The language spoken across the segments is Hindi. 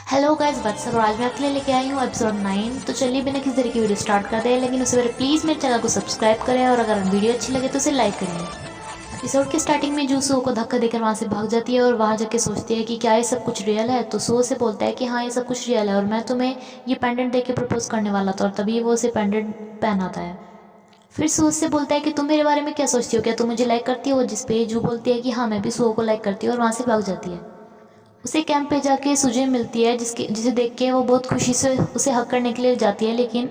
हेलो गाइस व्हाट्सअप और आज मैं आपके लिए लेके आई हूँ एपिसोड 9। तो चलिए बिना किसी तरह की वीडियो स्टार्ट करते हैं, लेकिन उससे पहले प्लीज़ मेरे चैनल को सब्सक्राइब करें और अगर वीडियो अच्छी लगे तो उसे लाइक करिए। एपिसोड के स्टार्टिंग में जू सो को धक्का देकर वहाँ से भाग जाती है और वहाँ जाके सोचती है कि क्या ये सब कुछ रियल है। तो सो से बोलता है कि हाँ ये सब कुछ रियल है और मैं तुम्हें ये पेंडेंट दे के प्रपोज करने वाला था, और तभी वो उसे पेंडेंट पहनाता है। फिर सो उससे बोलता है कि तुम मेरे बारे में क्या सोचती हो, क्या तुम मुझे लाइक करती हो, जिसपे जू बोलती है कि हाँ मैं भी सो को लाइक करती हूँ, और वहाँ से भाग जाती है। उसे कैंप पे जाके सुजन मिलती है जिसे देख के वो बहुत खुशी से उसे हक करने के लिए जाती है, लेकिन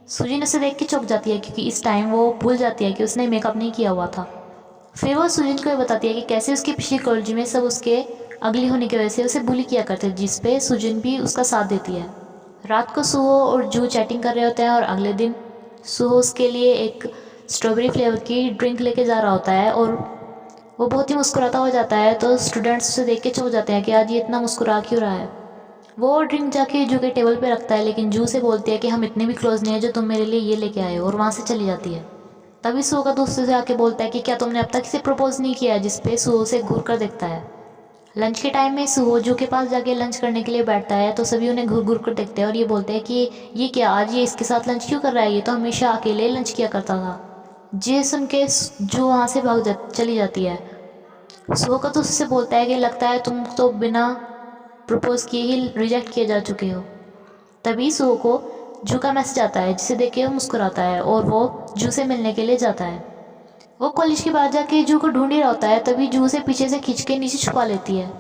सुजन उसे देख के चौंक जाती है क्योंकि इस टाइम वो भूल जाती है कि उसने मेकअप नहीं किया हुआ था। फिर वो सुजन को ये बताती है कि कैसे उसकी पिछली कॉलेज में सब उसके अगली होने की वजह से उसे बुली किया करते, जिसपे सुजन भी उसका साथ देती है। रात को सुहो और जू चैटिंग कर रहे होते हैं और अगले दिन सुहो उसके लिए एक स्ट्रॉबेरी फ्लेवर की ड्रिंक लेके जा रहा होता है और वो बहुत ही मुस्कुराता हो जाता है। तो स्टूडेंट्स उसे देख के चौंक जाते हैं कि आज ये इतना मुस्कुरा क्यों रहा है। वो ड्रिंक जाके जू के टेबल पे रखता है, लेकिन जू से बोलती है कि हम इतने भी क्लोज नहीं है जो तुम मेरे लिए ये लेके आए हो, और वहाँ से चली जाती है। तभी सो का दोस्त उसे आके बोलता है कि क्या तुमने अब तक इसे प्रपोज नहीं किया, जिसपे सो उसे घूर कर देखता है। लंच के टाइम में सुहो जू के पास जाके लंच करने के लिए बैठता है, तो सभी उन्हें घूर घूर कर देखते हैं और ये बोलते हैं कि ये क्या, आज ये इसके साथ लंच क्यों कर रहा है, ये तो हमेशा अकेले लंच किया करता था। ये सुन के जू वहाँ से चली जाती है। सुहो का तो उससे बोलता है कि लगता है तुम तो बिना प्रपोज किए ही रिजेक्ट किए जा चुके हो। तभी सुहो को जू का मैसेज आता है, जिसे देख के वो मुस्कुराता है और वो जू से मिलने के लिए जाता है। वो कॉलेज के बाद जाके जू को ढूंढ ही रहा होता है, तभी जू से पीछे से खींच के नीचे छुपा लेती है।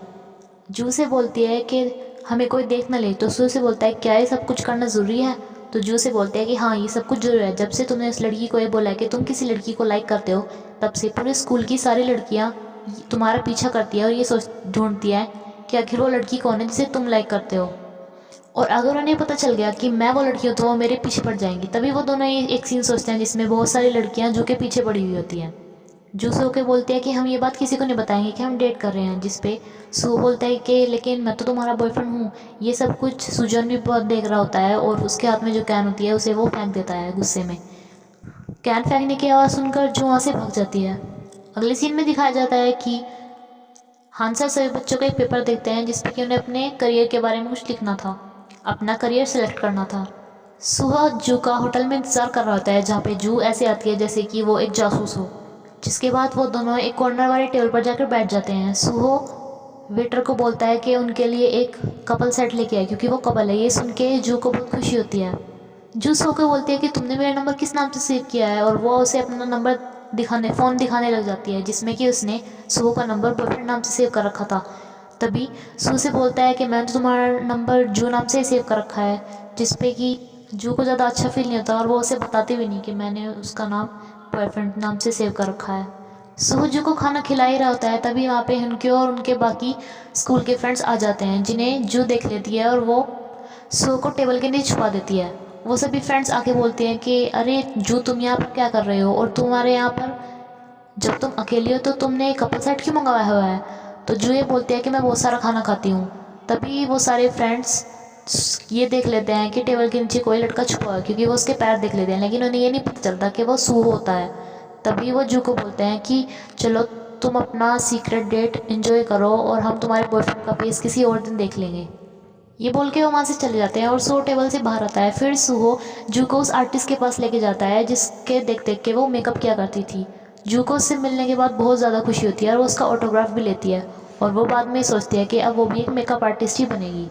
जू से बोलती है कि हमें कोई देख न ले। तो सू से बोलता है क्या ये सब कुछ करना ज़रूरी है। तो जू से बोलते हैं कि हाँ ये सब कुछ जरूरी है, जब से तुमने इस लड़की को ये बोला है कि तुम किसी लड़की को लाइक करते हो, तब से पूरे स्कूल की सारी लड़कियाँ तुम्हारा पीछा करती है और ये सोच ढूंढती है कि आखिर वो लड़की कौन है जिसे तुम लाइक करते हो, और अगर उन्हें पता चल गया कि मैं वो लड़की हूँ तो वो मेरे पीछे पड़ जाएंगी। तभी वो दोनों एक सीन सोचते हैं जिसमें बहुत सारी लड़कियाँ जू के पीछे पड़ी हुई होती हैं। जू सो के बोलते हैं कि हम ये बात किसी को नहीं बताएंगे कि हम डेट कर रहे हैं, जिसपे सो बोलता है कि लेकिन मैं तो तुम्हारा बॉयफ्रेंड हूँ। ये सब कुछ सुजन भी बहुत देख रहा होता है और उसके हाथ में जो कैन होती है उसे वो फेंक देता है गुस्से में। कैन फेंकने की आवाज़ सुनकर जू वहाँ से भाग जाती है। अगले सीन में दिखाया जाता है कि हांसा सभी बच्चों का एक पेपर देखते हैं जिसपे कि उन्हें अपने करियर के बारे में कुछ लिखना था, अपना करियर सेलेक्ट करना था। सुहा जू का होटल में इंतज़ार कर रहा होता है, जहाँ पे जू ऐसे आती है जैसे कि वो एक जासूस हो। जिसके बाद वो दोनों एक कॉर्नर वाले टेबल पर जाकर बैठ जाते हैं। सुहो वेटर को बोलता है कि उनके लिए एक कपल सेट लेके आए क्योंकि वो कपल है। ये सुन के जू को बहुत खुशी होती है। जू सो को बोलती है कि तुमने मेरा नंबर किस नाम से सेव किया है, और वो उसे अपना नंबर फ़ोन दिखाने लग जाती है, जिसमें कि उसने सुहो का नंबर बॉयफ्रेंड नाम से सेव कर रखा था। तभी सू से बोलता है कि मैंने तो तुम्हारा नंबर जू नाम से सेव कर रखा है, जिसपे कि जू को ज़्यादा अच्छा फील नहीं होता और वो उसे बताती भी नहीं कि मैंने उसका नाम बॉयफ्रेंड नाम से सेव कर रखा है। सुहो जू को खाना खिला ही रहा होता है, तभी वहाँ पे हुनक्यो और उनके बाकी स्कूल के फ्रेंड्स आ जाते हैं, जिन्हें जू देख लेती है और वो सुहो को टेबल के नीचे छुपा देती है। वो सभी फ्रेंड्स आके बोलते हैं कि अरे जू तुम यहाँ पर क्या कर रहे हो, और तुम्हारे यहाँ पर जब तुम अकेली हो तो तुमने कपल सेट क्यों मंगवाया हुआ है। तो जू ये बोलती है कि मैं बहुत सारा खाना खाती हूँ। तभी वो सारे फ्रेंड्स ये देख लेते हैं कि टेबल के नीचे कोई लड़का छुपा हुआ है, क्योंकि वो उसके पैर देख लेते हैं, लेकिन उन्हें ये नहीं पता चलता कि वो सू होता है। तभी वो जू को बोलते हैं कि चलो तुम अपना सीक्रेट डेट एंजॉय करो और हम तुम्हारे बॉयफ्रेंड का फेस किसी और दिन देख लेंगे। ये बोल के वो वहाँ से चले जाते हैं और सो टेबल से बाहर आता है। फिर सुहो जू को उस आर्टिस्ट के पास लेके जाता है जिसके देख देख के वो मेकअप किया करती थी। जू को उससे मिलने के बाद बहुत ज़्यादा खुशी होती है और वो उसका ऑटोग्राफ भी लेती है, और वो बाद में सोचती है कि अब वो भी एक मेकअप आर्टिस्ट ही बनेगी।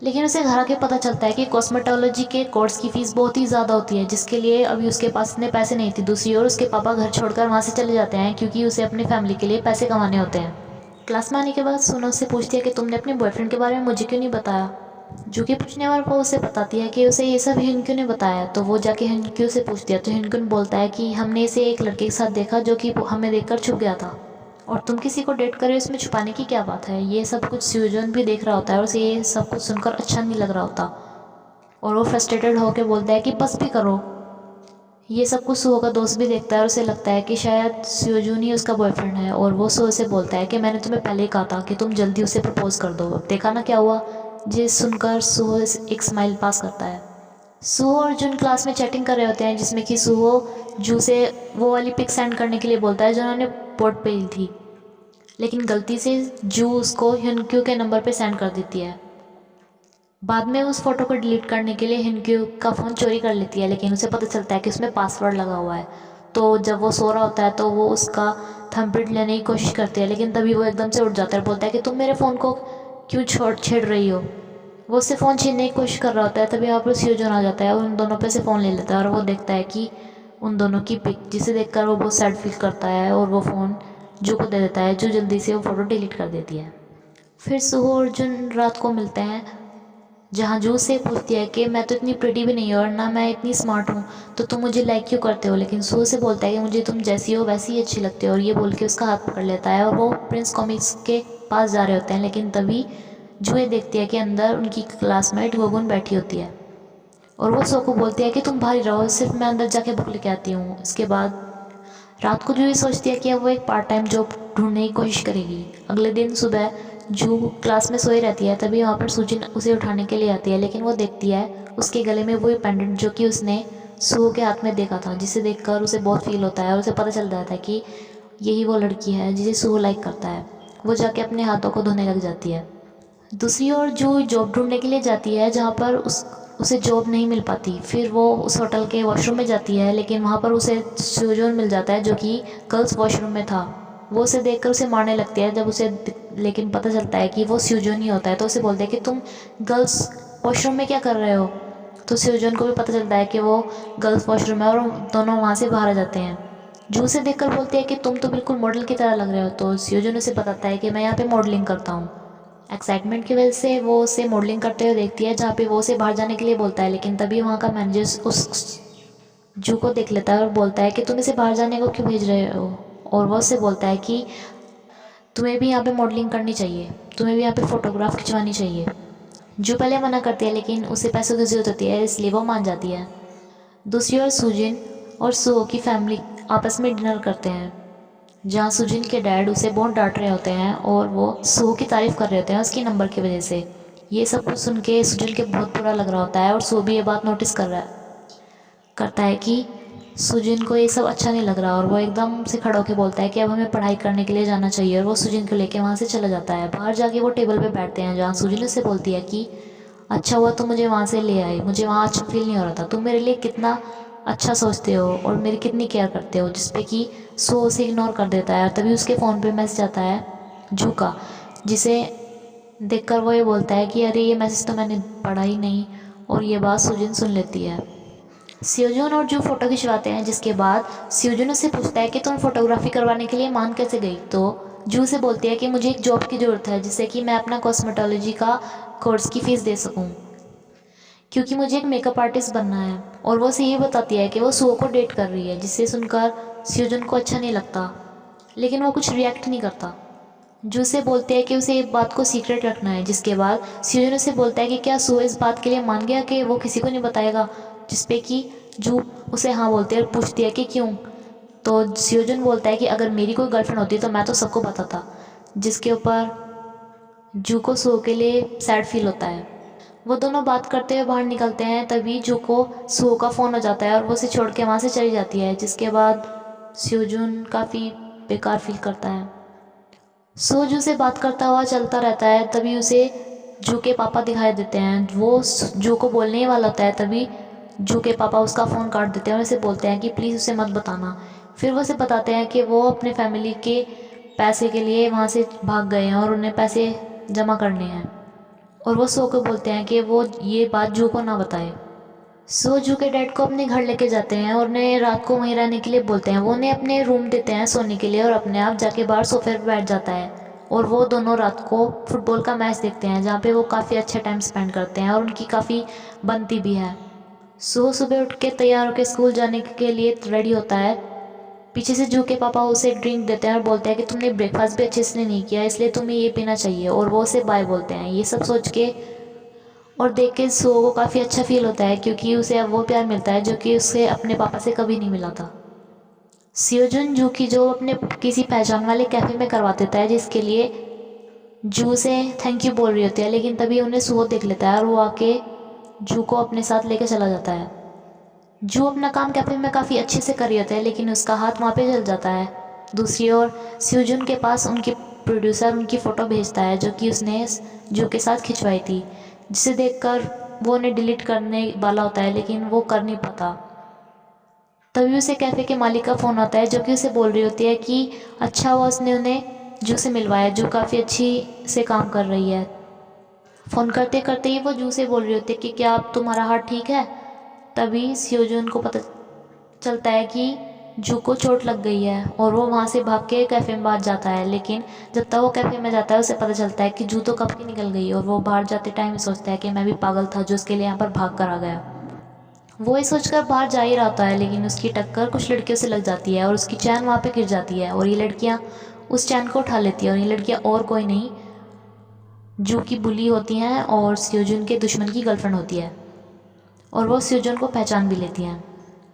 लेकिन उसे घर आके पता चलता है कि कॉस्मेटोलॉजी के कोर्स की फ़ीस बहुत ही ज़्यादा होती है, जिसके लिए अभी उसके पास इतने पैसे नहीं थे। दूसरी ओर उसके पापा घर छोड़कर वहाँ से चले जाते हैं क्योंकि उसे अपनी फैमिली के लिए पैसे कमाने होते हैं। क्लास में आने के बाद सोना उससे पूछती है कि तुमने अपने बॉयफ्रेंड के बारे में मुझे क्यों नहीं बताया। जो कि पूछने वाला वो उसे बताती है कि उसे ये सब हिनक्यू ने बताया। तो वो जाके हिनक्यू से पूछती है, तो हिनक्यू बोलता है कि हमने इसे एक लड़के के साथ देखा जो कि हमें देखकर छुप गया था, और तुम किसी को डेट करे इसमें छुपाने की क्या बात है। ये सब कुछ स्यूजन भी देख रहा होता है और उसे ये सब कुछ सुनकर अच्छा नहीं लग रहा होता, और वो फ्रस्ट्रेटेड होकर बोलता है कि बस भी करो। ये सब कुछ सुहो का दोस्त भी देखता है और उसे लगता है कि शायद स्यूजून ही उसका बॉयफ्रेंड है, और वो सुहो से बोलता है कि मैंने तुम्हें पहले ही कहा था कि तुम जल्दी उसे प्रपोज कर दो, अब देखा ना क्या हुआ। ये सुनकर सुहो एक स्माइल पास करता है। सुहो और जून क्लास में चैटिंग कर रहे होते हैं, जिसमें कि सुहो जू से वो वाली पिक सेंड करने के लिए बोलता है जो उन्होंने बोर्ड पे ली थी, लेकिन गलती से जू उसको ह्युनक्यू के नंबर पे सेंड कर देती है। बाद में उस फ़ोटो को डिलीट करने के लिए हिनक्यू का फ़ोन चोरी कर लेती है, लेकिन उसे पता चलता है कि उसमें पासवर्ड लगा हुआ है। तो जब वो सो रहा होता है तो वो उसका थंबप्रिंट लेने की कोशिश करती है, लेकिन तभी वो एकदम से उठ जाता है और बोलता है कि तुम मेरे फ़ोन को क्यों छेड़ रही हो। वो उससे फ़ोन छीनने की कोशिश कर रहा होता है, तभी वहाँ पर स्यूजन आ जाता है और उन दोनों पे से फ़ोन ले लेता है। और वो देखता है कि उन दोनों की पिक, जिसे देखकर वो बहुत सैड फील करता है और वो फ़ोन जू को दे देता है, जो जल्दी से वो फ़ोटो डिलीट कर देती है। फिर सुहो और जुन रात को मिलते हैं, जहाँ जू से पूछती है कि मैं तो इतनी प्रिटी भी नहीं हूँ और ना मैं इतनी स्मार्ट हूँ, तो तुम मुझे लाइक क्यों करते हो। लेकिन सुहो से बोलता है कि मुझे तुम जैसी हो वैसी ही अच्छी लगती हो, और ये बोल के उसका हाथ पकड़ लेता है और वो प्रिंस कॉमिक्स के पास जा रहे होते हैं। लेकिन तभी जू ये देखती है कि अंदर उनकी क्लासमेट गोगुन बैठी होती है और वो सो को बोलती है कि तुम बाहर रहो, सिर्फ मैं अंदर जाके बुक लेके आती हूँ। इसके बाद रात को जू ये सोचती है कि अब वो एक पार्ट टाइम जॉब ढूंढने की कोशिश करेगी। अगले दिन सुबह जू क्लास में सोई रहती है, तभी वहाँ पर सुजिन उसे उठाने के लिए आती है, लेकिन वो देखती है उसके गले में वही पेंडेंट जो कि उसने सुहो के हाथ में देखा था, जिसे देखकर उसे बहुत फील होता है और उसे पता चल जाता है कि यही वो लड़की है जिसे सुहो लाइक करता है। वो जाके अपने हाथों को धोने लग जाती है। दूसरी ओर जो जॉब ढूंढने के लिए जाती है, जहाँ पर उसे जॉब नहीं मिल पाती, फिर वो उस होटल के वॉशरूम में जाती है, लेकिन वहाँ पर उसे सुजोन मिल जाता है जो कि गर्ल्स वॉशरूम में था। वो उसे देखकर उसे मारने लगती है, जब उसे लेकिन पता चलता है कि वो स्यूजन ही होता है, तो उसे बोलते हैं कि तुम गर्ल्स वॉशरूम में क्या कर रहे हो। तो स्यूजन को भी पता चलता है कि वो गर्ल्स वॉशरूम है और दोनों वहाँ से बाहर आ जाते हैं। जू से देखकर बोलती है कि तुम तो बिल्कुल मॉडल की तरह लग रहे हो, तो स्यूजन उसे बताता है कि मैं यहाँ पे मॉडलिंग करता हूँ। एक्साइटमेंट की वजह से वो उसे मॉडलिंग करते हुए देखती है, जहाँ पे वो उसे बाहर जाने के लिए बोलता है, लेकिन तभी वहाँ का मैनेजर उस जू को देख लेता है और बोलता है कि तुम इसे बाहर जाने को क्यों भेज रहे हो। और वो उससे बोलता है कि तुम्हें भी यहाँ पे मॉडलिंग करनी चाहिए, तुम्हें भी यहाँ पे फ़ोटोग्राफ खिंचवानी चाहिए। जू पहले मना करती है, लेकिन उसे पैसों की ज़रूरत होती है, इसलिए वो मान जाती है। दूसरी ओर सुजिन और सुहो की फैमिली आपस में डिनर करते हैं, जहाँ सुजिन के डैड उसे बहुत डांट रहे होते हैं और वो सुहो की तारीफ़ कर रहे होते हैं उसकी नंबर की वजह से। ये सब कुछ सुन के सुजिन के बहुत बुरा लग रहा होता है और सुहो भी ये बात नोटिस करता है कि सुजिन को ये सब अच्छा नहीं लग रहा, और वो एकदम से खड़ा होकर बोलता है कि अब हमें पढ़ाई करने के लिए जाना चाहिए, और वो सुजिन को लेके वहाँ से चला जाता है। बाहर जाके वो टेबल पे बैठते हैं, जहाँ सुजिन उससे बोलती है कि अच्छा हुआ तुम मुझे वहाँ से ले आई, मुझे वहाँ अच्छा फील नहीं हो रहा था, तुम मेरे लिए कितना अच्छा सोचते हो और मेरी कितनी केयर करते हो। जिसपे कि सो उसे इग्नोर कर देता है, और तभी उसके फ़ोन पे मैसेज आता है जू का, जिसे देखकर वो ये बोलता है कि अरे ये मैसेज तो मैंने पढ़ा ही नहीं। और ये बात सुजिन सुन लेती है। स्योजून और जू फोटो खिंचवाते हैं, जिसके बाद स्योजून उससे पूछता है कि तुम फोटोग्राफी करवाने के लिए मान कैसे गई। तो जू से बोलती है कि मुझे एक जॉब की ज़रूरत है, जिससे कि मैं अपना कॉस्मेटोलॉजी का कोर्स की फ़ीस दे सकूं, क्योंकि मुझे एक मेकअप आर्टिस्ट बनना है। और वो उसे ये बताती है कि वो सुओ को डेट कर रही है, जिससे सुनकर स्योजून को अच्छा नहीं लगता, लेकिन वो कुछ रिएक्ट नहीं करता। जू से बोलते हैं कि उसे एक बात को सीक्रेट रखना है, जिसके बाद स्यूजन उसे बोलता है कि क्या सुओ इस बात के लिए मान गया कि वो किसी को नहीं बताएगा। जिसपे कि जू उसे हाँ बोलती है और पूछती है कि क्यों। तो स्यूजन बोलता है कि अगर मेरी कोई गर्लफ्रेंड होती तो मैं तो सबको बताता। जिसके ऊपर जू को सुओ के लिए सैड फील होता है। वो दोनों बात करते हुए बाहर निकलते हैं, तभी जू को सुओ का फ़ोन हो जाता है और वो उसे छोड़ के वहाँ से चली जाती है। जिसके बाद स्यूजन काफ़ी बेकार फील करता है। सो जू से बात करता हुआ चलता रहता है, तभी उसे जू के पापा दिखाई देते हैं। वो जू को बोलने ही वाला होता है, तभी जू के पापा उसका फ़ोन काट देते हैं और उसे बोलते हैं कि प्लीज़ उसे मत बताना। फिर वो उसे बताते हैं कि वो अपने फैमिली के पैसे के लिए वहाँ से भाग गए हैं और उन्हें पैसे जमा करने हैं। और वो सो को बोलते हैं कि वो ये बात जू को ना बताए। सो जू के डैड को अपने घर लेके जाते हैं और उन्हें रात को वहीं रहने के लिए बोलते हैं। वो उन्हें अपने रूम देते हैं सोने के लिए और अपने आप जाके बाहर सोफे पर बैठ जाता है। और वो दोनों रात को फुटबॉल का मैच देखते हैं, जहाँ पे वो काफ़ी अच्छा टाइम स्पेंड करते हैं और उनकी काफ़ी बनती भी है। सो सुबह उठ के तैयार होकर स्कूल जाने के लिए रेडी होता है। पीछे से जू के पापा उसे ड्रिंक देते हैं और बोलते हैं कि तुमने ब्रेकफास्ट भी अच्छे से नहीं किया, इसलिए तुम्हें ये पीना चाहिए। और वो उसे बाय बोलते हैं। ये सब सोच के और देख के सो को काफ़ी अच्छा फील होता है, क्योंकि उसे अब वो प्यार मिलता है जो कि उसे अपने पापा से कभी नहीं मिला था। सियोजुन जू की जो अपने किसी पहचान वाले कैफ़े में करवा देता है, जिसके लिए जू से थैंक यू बोल रही होती है, लेकिन तभी उन्हें सुहो देख लेता है और वो आके जू को अपने साथ लेके चला जाता है। जू अपना काम कैफ़े में काफ़ी अच्छे से कर रही होता है, लेकिन उसका हाथ वहाँ पे जल जाता है। दूसरी ओर सियोजुन के पास उनकी प्रोड्यूसर उनकी फ़ोटो भेजता है, जो कि उसने जू के साथ खिंचवाई थी, जिसे देखकर वो उन्हें डिलीट करने वाला होता है लेकिन वो कर नहीं पाता। तभी उसे कैफ़े के मालिक का फ़ोन आता है जो कि उसे बोल रही होती है कि अच्छा हुआ उसने उन्हें जू से मिलवाया, जू काफ़ी अच्छी से काम कर रही है। फ़ोन करते करते ही वो जू से बोल रही होती है कि क्या अब तुम्हारा हार्ट ठीक है। तभी सियोजून को पता चलता है कि जू को चोट लग गई है और वो वहाँ से भाग के कैफ़े में बाहर जाता है। लेकिन जब तक वो कैफ़े में जाता है उसे पता चलता है कि जू तो कब की निकल गई और वो बाहर जाते टाइम सोचता है कि मैं भी पागल था जो उसके लिए यहाँ पर भाग कर आ गया। वो ये सोचकर बाहर जा ही रहा होता है लेकिन उसकी टक्कर कुछ लड़कियों से लग जाती है और उसकी चैन वहाँ पे गिर जाती है और ये लड़कियाँ उस चैन को उठा लेती है और ये लड़कियाँ और कोई नहीं जू की बुली होती हैं और सियोजून के दुश्मन की गर्लफ्रेंड होती है और वो सियोजून को पहचान भी लेती हैं।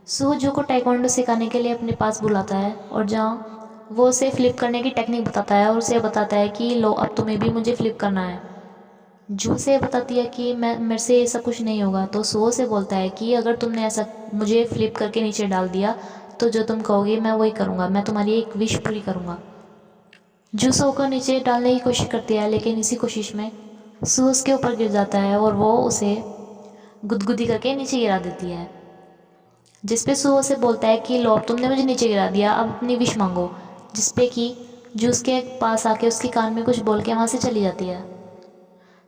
सो जू को टाइकोंडो सिखाने के लिए अपने पास बुलाता है और जहाँ वो उसे फ्लिप करने की टेक्निक बताता है और उसे बताता है कि लो अब तुम्हें भी मुझे फ्लिप करना है। जू से बताती है कि मैं मेरे से ऐसा कुछ नहीं होगा। तो सो से बोलता है कि अगर तुमने ऐसा मुझे फ्लिप करके नीचे डाल दिया तो जो तुम कहोगे मैं वही करूँगा, मैं तुम्हारी एक विश पूरी करूँगा। जू सो को नीचे डालने की कोशिश करती है लेकिन इसी कोशिश में सू उसके ऊपर गिर जाता है और वो उसे गुदगुदी करके नीचे गिरा देती है, जिस पे सू उसे बोलता है कि लो अब तुमने मुझे नीचे गिरा दिया, अब अपनी विश मांगो। जिस पे कि जू उसके पास आके उसके कान में कुछ बोल के वहाँ से चली जाती है।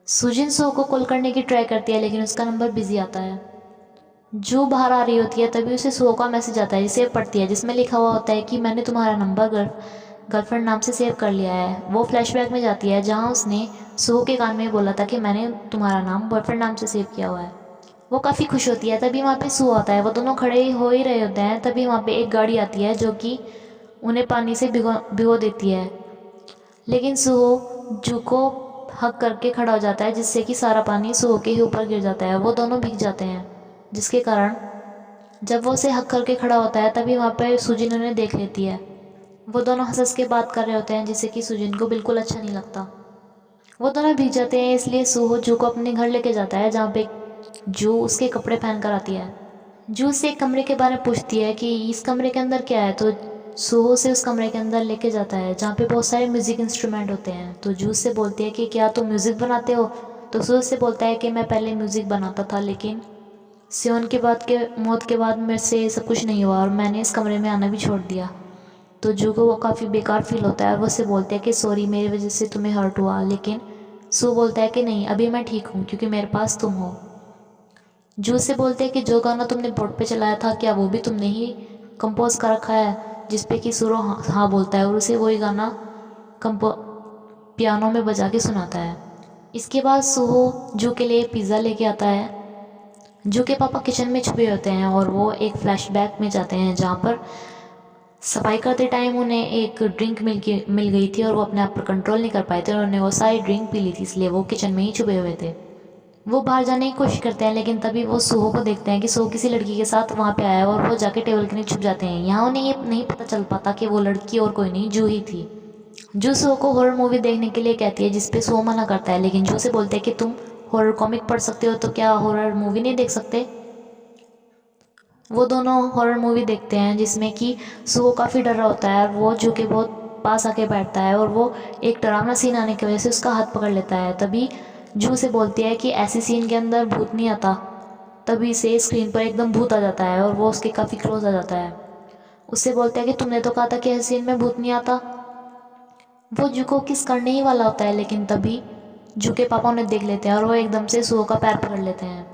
सुजिन सो को कॉल करने की ट्राई करती है लेकिन उसका नंबर बिजी आता है। जो बाहर आ रही होती है तभी उसे सो का मैसेज आता है जिसे पढ़ती है, जिसमें लिखा हुआ होता है कि मैंने तुम्हारा नंबर गर्लफ्रेंड नाम से सेव कर लिया है। वो फ्लैशबैक में जाती है जहाँ उसने सो के कान में बोला था कि मैंने तुम्हारा नाम बॉयफ्रेंड नाम से सेव किया हुआ है। वो काफ़ी खुश होती है। तभी वहाँ पे सो आता है, वो दोनों खड़े हो ही रहे होते हैं। तभी वहाँ पे एक गाड़ी आती है जो कि उन्हें पानी से भिगो देती है, लेकिन सुहो जू को हक करके खड़ा हो जाता है जिससे कि सारा पानी सुहो के ही ऊपर गिर जाता है। वो दोनों भीग जाते हैं जिसके कारण जब वो उसे हक करके खड़ा होता है तभी वहाँ पर सुजिन उन्हें देख लेती है। वो दोनों हंस के बात कर रहे होते हैं जिससे कि सुजिन को बिल्कुल अच्छा नहीं लगता। वो दोनों भीग जाते हैं इसलिए सुहो जू को अपने घर लेके जाता है जहाँ पे जू उसके कपड़े पहन कर आती है। जू से एक कमरे के बारे में पूछती है कि इस कमरे के अंदर क्या है, तो सुहो से उस कमरे के अंदर लेके जाता है जहाँ पे बहुत सारे म्यूज़िक इंस्ट्रूमेंट होते हैं। तो जू से बोलती है कि क्या तुम म्यूज़िक बनाते हो। तो सुहो से बोलता है कि मैं पहले म्यूज़िक बनाता था लेकिन सियोन के मौत के बाद मेरे से सब कुछ नहीं हुआ और मैंने इस कमरे में आना भी छोड़ दिया। तो जू को वो काफ़ी बेकार फील होता है और वो उससे बोलते हैं कि सॉरी मेरी वजह से तुम्हें हर्ट हुआ। लेकिन सू बोलता है कि नहीं अभी मैं ठीक हूँ क्योंकि मेरे पास तुम हो। जू से बोलते हैं कि जो गाना तुमने बोर्ड पे चलाया था क्या वो भी तुमने ही कंपोज कर रखा है, जिस पे कि सुरो हाँ बोलता है और उसे वही गाना पियानो में बजा के सुनाता है। इसके बाद सुहो जू के लिए पिज़्ज़ा लेके आता है। जू के पापा किचन में छुपे होते हैं और वो एक फ्लैशबैक में जाते हैं जहाँ पर सफाई करते टाइम उन्हें एक ड्रिंक मिल गई थी और वो अपने आप पर कंट्रोल नहीं कर पाए थे और उन्होंने वो सारी ड्रिंक पी ली थी, इसलिए वो किचन में ही छुपे हुए थे। वो बाहर जाने की कोशिश करते हैं लेकिन तभी वो सुहो को देखते हैं कि सुहो किसी लड़की के साथ वहाँ पे आया है और वो जाके टेबल के नीचे छुप जाते हैं। यहाँ उन्हें ये नहीं पता चल पाता कि वो लड़की और कोई नहीं जू ही थी। जू सुहो को हॉरर मूवी देखने के लिए कहती है जिस पे सुहो मना करता है, लेकिन जू से बोलते हैं कि तुम हॉरर कॉमिक पढ़ सकते हो तो क्या हॉरर मूवी नहीं देख सकते। वो दोनों हॉरर मूवी देखते हैं जिसमें कि सुहो काफ़ी डर रहा होता है और वो जू के बहुत पास आके बैठता है और वो एक डरावना सीन आने की वजह से उसका हाथ पकड़ लेता है। तभी जू से बोलती है कि ऐसी सीन के अंदर भूत नहीं आता। तभी से स्क्रीन पर एकदम भूत आ जाता है और वो उसके काफ़ी क्लोज आ जाता है। उससे बोलता है कि तुमने तो कहा था कि ऐसी सीन में भूत नहीं आता। वो जू को किस करने ही वाला होता है लेकिन तभी जू के पापा उन्हें देख लेते हैं और वो एकदम से सुहो का पैर पकड़ लेते हैं,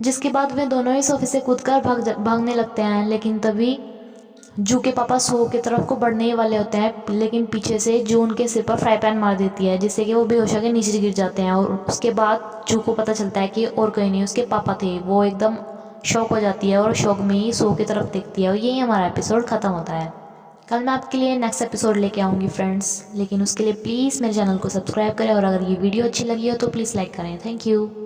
जिसके बाद वे दोनों ही सोफे से कूदकर भागने लगते हैं। लेकिन तभी जू के पापा सुहो की तरफ को बढ़ने ही वाले होते हैं लेकिन पीछे से जू उनके सिर पर फ्राई पैन मार देती है जिससे कि वो बेहोश होकर नीचे गिर जाते हैं। और उसके बाद जू को पता चलता है कि और कहीं नहीं उसके पापा थे। वो एकदम शॉक हो जाती है और शॉक में ही सुहो की तरफ देखती है और यही हमारा एपिसोड ख़त्म होता है। कल मैं आपके लिए नेक्स्ट एपिसोड लेके आऊँगी फ्रेंड्स, लेकिन उसके लिए प्लीज़ मेरे चैनल को सब्सक्राइब करें और अगर ये वीडियो अच्छी लगी हो तो प्लीज़ लाइक करें। Thank you.